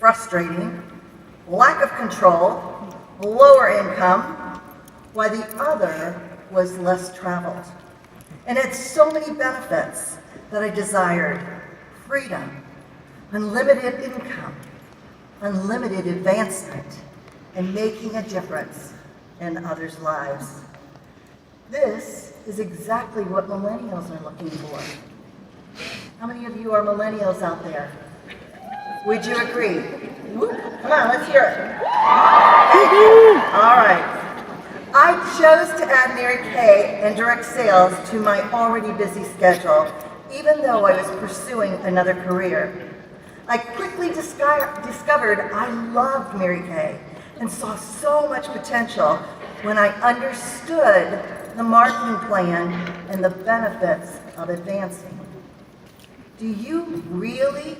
frustrating, lack of control, lower income, while the other was less traveled. And had so many benefits that I desired: freedom, unlimited income, unlimited advancement, and making a difference in others' lives. This is exactly what millennials are looking for. How many of you are millennials out there? Would you agree? Whoop. Come on, let's hear it. All right. I chose to add Mary Kay and direct sales to my already busy schedule, even though I was pursuing another career. I quickly discovered I loved Mary Kay and saw so much potential when I understood the marketing plan and the benefits of advancing. Do you really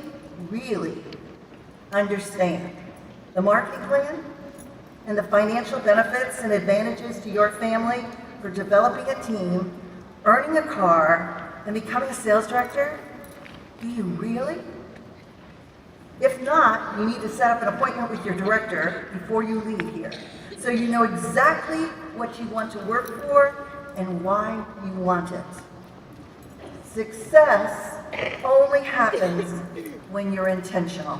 understand the marketing plan and the financial benefits and advantages to your family for developing a team, earning a car, and becoming a sales director? Do you really? If not, you need to set up an appointment with your director before you leave here, so you know exactly what you want to work for and why you want it. Success only happens when you're intentional.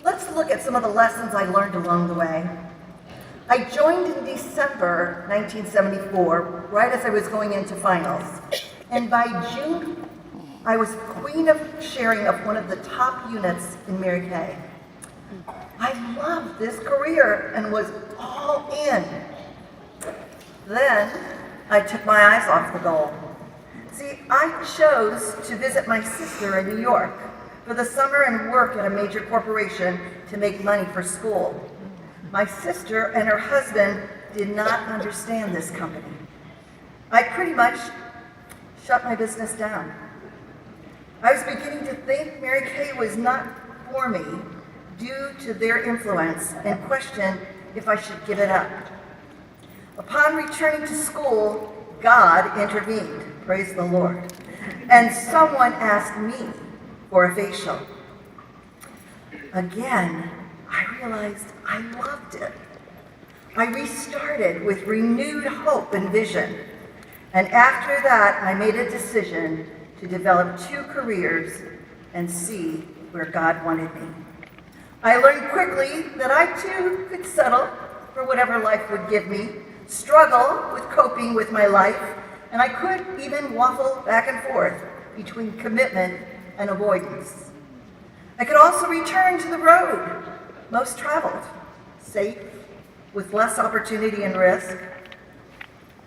Let's look at some of the lessons I learned along the way. I joined in December 1974, right as I was going into finals. And by June, I was queen of sharing of one of the top units in Mary Kay. I loved this career and was all in. Then I took my eyes off the goal. See, I chose to visit my sister in New York for the summer and work at a major corporation to make money for school. My sister and her husband did not understand this company. I pretty much shut my business down. I was beginning to think Mary Kay was not for me due to their influence and questioned if I should give it up. Upon returning to school, God intervened, praise the Lord, and someone asked me for a facial. Again, I realized I loved it. I restarted with renewed hope and vision, and after that, I made a decision to develop 2 careers and see where God wanted me. I learned quickly that I too could settle for whatever life would give me, struggle with coping with my life, and I could even waffle back and forth between commitment and avoidance. I could also return to the road, most traveled, safe, with less opportunity and risk.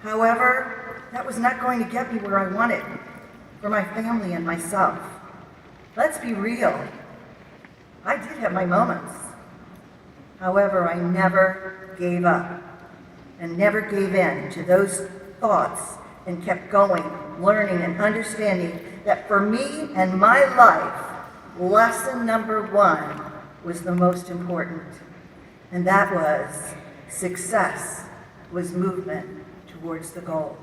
However, that was not going to get me where I wanted, for my family and myself. Let's be real. I did have my moments. However, I never gave up and never gave in to those thoughts and kept going, learning and understanding that for me and my life, lesson number 1 was the most important. And that was success was movement towards the goal.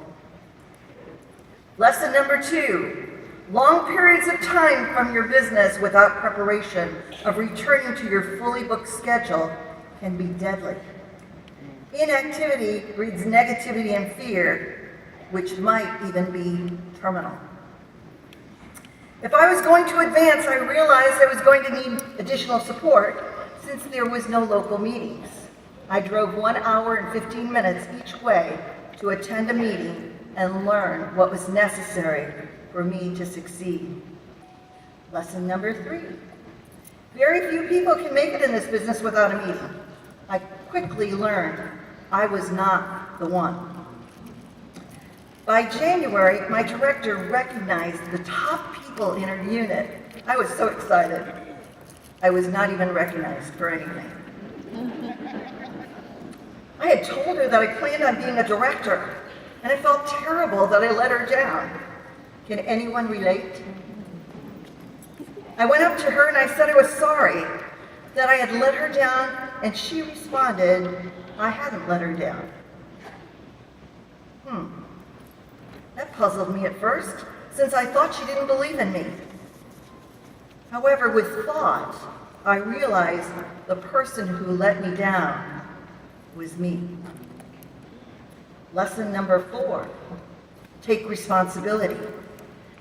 Lesson number 2, long periods of time from your business without preparation of returning to your fully booked schedule can be deadly. Inactivity breeds negativity and fear, which might even be terminal. If I was going to advance, I realized I was going to need additional support since there was no local meetings. I drove 1 hour and 15 minutes each way to attend a meeting and learn what was necessary for me to succeed. Lesson number 3. Very few people can make it in this business without a meeting. I quickly learned I was not the one. By January, my director recognized the top people in her unit. I was so excited. I was not even recognized for anything. I had told her that I planned on being a director, and I felt terrible that I let her down. Can anyone relate? I went up to her and I said I was sorry that I had let her down, and she responded, I hadn't let her down. That puzzled me at first, since I thought she didn't believe in me. However, with thought, I realized the person who let me down was me. Lesson number 4, take responsibility.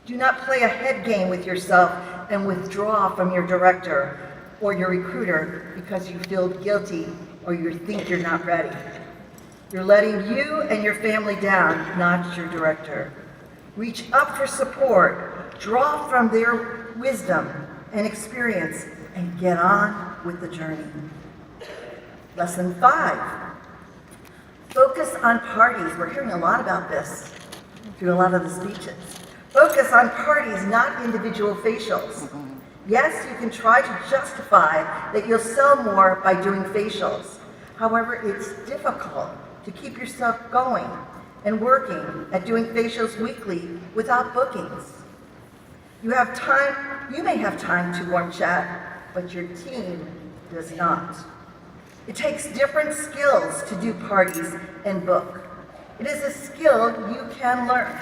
Do not play a head game with yourself and withdraw from your director or your recruiter because you feel guilty or you think you're not ready. You're letting you and your family down, not your director. Reach up for support, draw from their wisdom and experience, and get on with the journey. Lesson 5, focus on parties. We're hearing a lot about this through a lot of the speeches. Focus on parties, not individual facials. Yes, you can try to justify that you'll sell more by doing facials. However, it's difficult to keep yourself going and working at doing facials weekly without bookings. You may have time to warm chat, but your team does not. It takes different skills to do parties and book. It is a skill you can learn.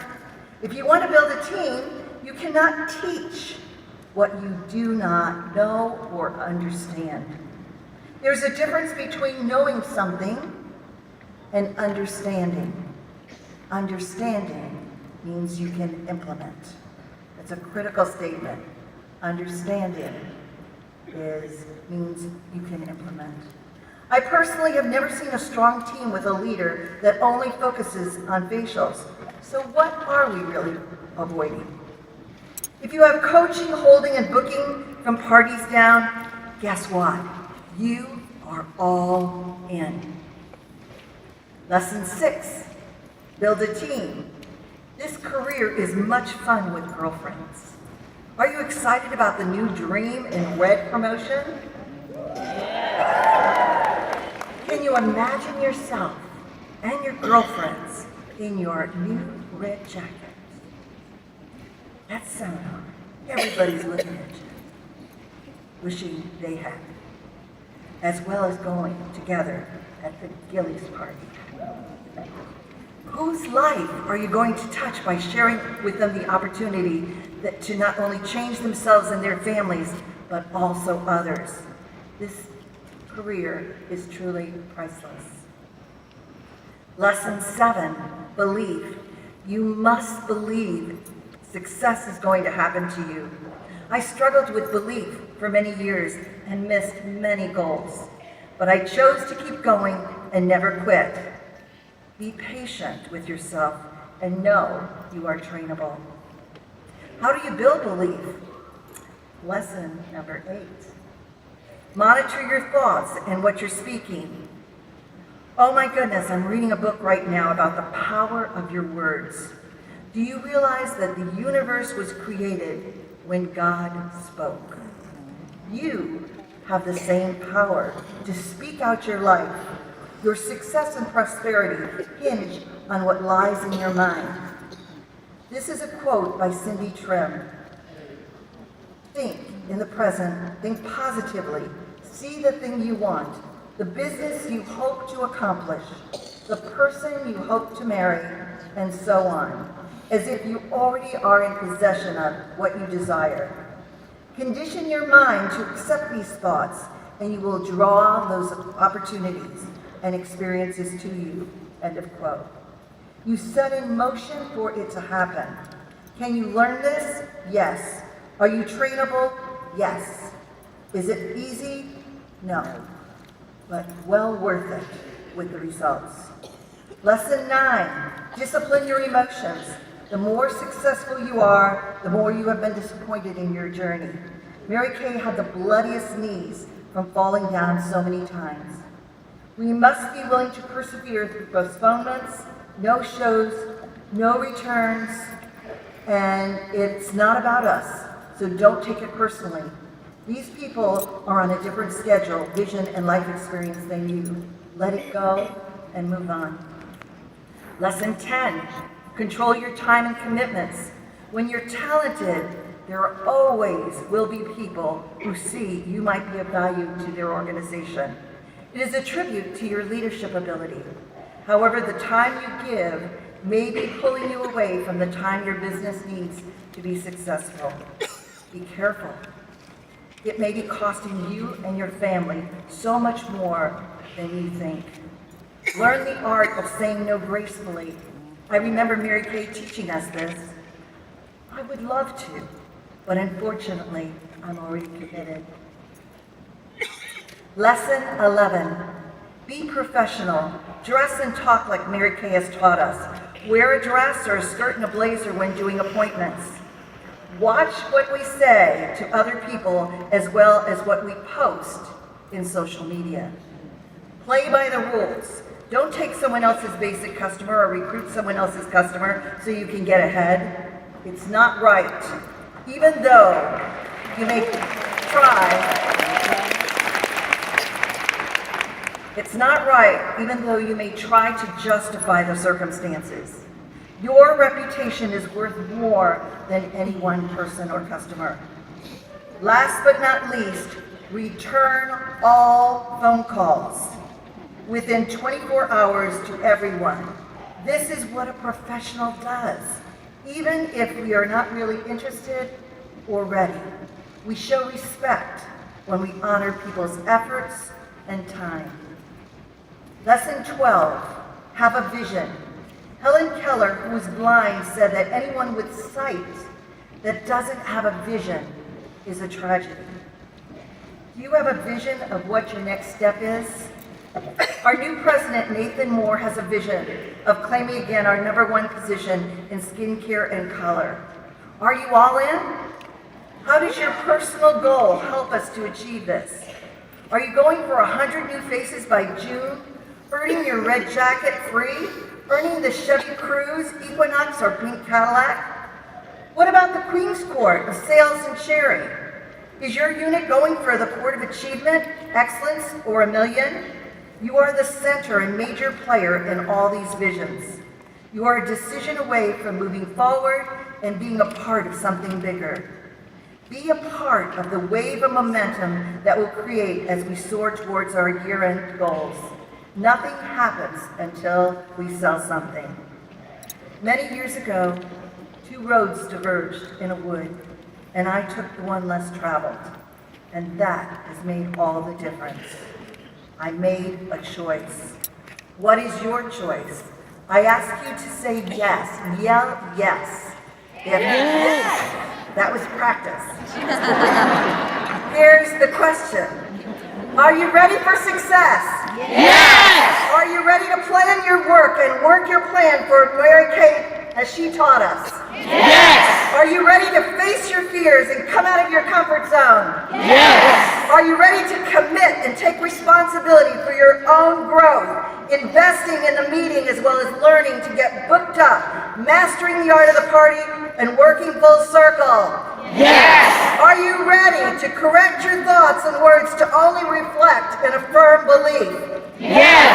If you want to build a team, you cannot teach what you do not know or understand. There's a difference between knowing something and understanding. Understanding means you can implement. It's a critical statement. Understanding means you can implement. I personally have never seen a strong team with a leader that only focuses on facials. So what are we really avoiding? If you have coaching, holding, and booking from parties down, guess what? You are all in. Lesson 6, build a team. This career is much fun with girlfriends. Are you excited about the new Dream in Red promotion? Can you imagine yourself and your girlfriends in your new red jackets? That seminar, everybody's looking at you, wishing they had, as well as going together at the Gillies party. Whose life are you going to touch by sharing with them the opportunity to not only change themselves and their families, but also others? This career is truly priceless. Lesson 7, belief. You must believe success is going to happen to you. I struggled with belief for many years and missed many goals, but I chose to keep going and never quit. Be patient with yourself and know you are trainable. How do you build belief? Lesson number 8. Monitor your thoughts and what you're speaking. Oh my goodness, I'm reading a book right now about the power of your words. Do you realize that the universe was created when God spoke? You have the same power to speak out your life. Your success and prosperity hinge on what lies in your mind. This is a quote by Cindy Trim. Think in the present, think positively, see the thing you want, the business you hope to accomplish, the person you hope to marry, and so on, as if you already are in possession of what you desire. Condition your mind to accept these thoughts, and you will draw those opportunities and experiences to you. End of quote. You set in motion for it to happen. Can you learn this? Yes. Are you trainable? Yes. Is it easy? No. But well worth it with the results. Lesson 9, discipline your emotions. The more successful you are, the more you have been disappointed in your journey. Mary Kay had the bloodiest knees from falling down so many times. We must be willing to persevere through postponements, no shows, no returns, and it's not about us, so don't take it personally. These people are on a different schedule, vision, and life experience than you. Let it go and move on. Lesson 10, control your time and commitments. When you're talented, there always will be people who see you might be of value to their organization. It is a tribute to your leadership ability. However, the time you give may be pulling you away from the time your business needs to be successful. Be careful. It may be costing you and your family so much more than you think. Learn the art of saying no gracefully. I remember Mary Kay teaching us this. I would love to, but unfortunately, I'm already committed. Lesson 11. Be professional. Dress and talk like Mary Kay has taught us. Wear a dress or a skirt and a blazer when doing appointments. Watch what we say to other people as well as what we post in social media. Play by the rules. Don't take someone else's basic customer or recruit someone else's customer so you can get ahead. It's not right. Even though you may try, it's not right, even though you may try to justify the circumstances. Your reputation is worth more than any one person or customer. Last but not least, return all phone calls within 24 hours to everyone. This is what a professional does. Even if we are not really interested or ready, we show respect when we honor people's efforts and time. Lesson 12, have a vision. Helen Keller, who was blind, said that anyone with sight that doesn't have a vision is a tragedy. Do you have a vision of what your next step is? Our new president, Nathan Moore, has a vision of claiming again our #1 position in skincare and color. Are you all in? How does your personal goal help us to achieve this? Are you going for 100 new faces by June? Earning your red jacket free? Earning the Chevy Cruze, Equinox, or pink Cadillac? What about the Queen's Court of Sales and Cherry? Is your unit going for the Court of Achievement, Excellence, or $1 million? You are the center and major player in all these visions. You are a decision away from moving forward and being a part of something bigger. Be a part of the wave of momentum that will create as we soar towards our year-end goals. Nothing happens until we sell something. Many years ago, 2 roads diverged in a wood, and I took the one less traveled, and that has made all the difference. I made a choice. What is your choice? I ask you to say yes. Yell yes. That was practice. Here's the question. Are you ready for success? Yes! Are you ready to plan your work and work your plan for Mary Kay as she taught us? Yes! Are you ready to face your fears and come out of your comfort zone? Yes! Are you ready to commit and take responsibility for your own growth, investing in the meeting as well as learning to get booked up, mastering the art of the party, and working full circle? Yes! Are you ready to correct your thoughts and words to only reflect and affirm belief? Yes!